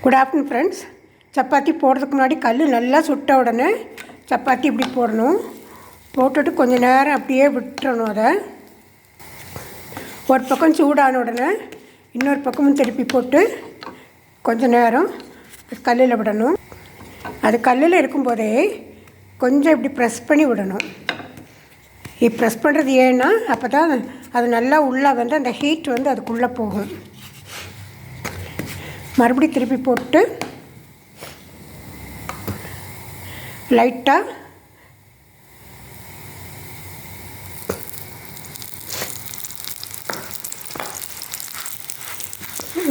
Good afternoon friends. Chapati போடுறதுக்கு முன்னாடி கல் நல்லா சுட்ட உடனே சப்பாத்தி இப்படி போடணும். போட்டுட்டு கொஞ்சம் நேரம் அப்படியே விட்டுறணும். அதை ஒரு பக்கம் சூடான உடனே இன்னொரு பக்கமும் திருப்பி போட்டு கொஞ்சம் நேரம் கல்லில் விடணும். அது கல்லில் இருக்கும்போதே கொஞ்சம் இப்படி ப்ரெஸ் பண்ணி விடணும். ப்ரெஸ் பண்ணுறது ஏன்னா அப்போ தான் அது நல்லா உள்ளே வந்து அந்த ஹீட் வந்து அதுக்குள்ளே போகும். மறுபடியும் திருப்பி போட்டு லைட்டாக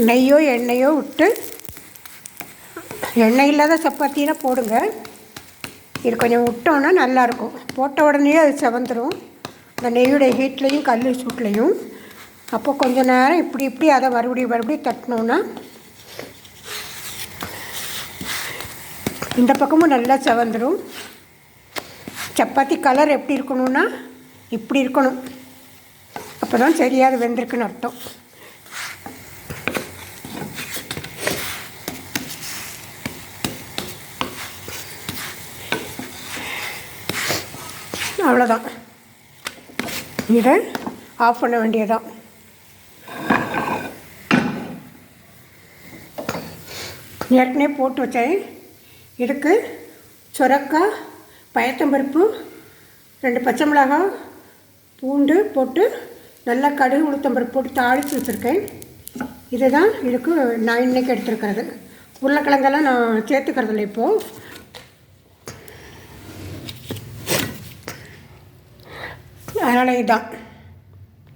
நெய்யோ எண்ணெயோ விட்டு, எண்ணெய் இல்லாத சப்பாத்தினா போடுங்க. இது கொஞ்சம் விட்டோன்னா நல்லாயிருக்கும். போட்ட உடனே அது செவந்துடும் அந்த நெய்யுடைய ஹீட்லேயும் கல் சூட்லேயும். அப்போ கொஞ்சம் நேரம் இப்படி அதை மறுபடியும் தட்டினோன்னா இந்த பக்கமும் நல்லா செவந்துடும். சப்பாத்தி கலர் எப்படி இருக்கணும்னா இப்படி இருக்கணும். அப்போ தான் சரியாக வெந்திருக்குன்னு அர்த்தம். அவ்வளோதான். இதை ஆஃப் பண்ண வேண்டியதான். ஏற்கனவே போட்டு வச்சேன். இதுக்கு சுரக்காய், பயத்தம்பருப்பு, 2 பச்சை மிளகாய், பூண்டு போட்டு நல்லா கடுகு உளுத்தம்பருப்பு போட்டு தாளித்து வச்சுருக்கேன். இதுதான் இதுக்கு நான் இன்றைக்கி எடுத்துருக்கிறது. உருளைக்கிழங்கெல்லாம் நான் சேர்த்துக்கிறதில்ல இப்போது. அதனால் இதுதான்.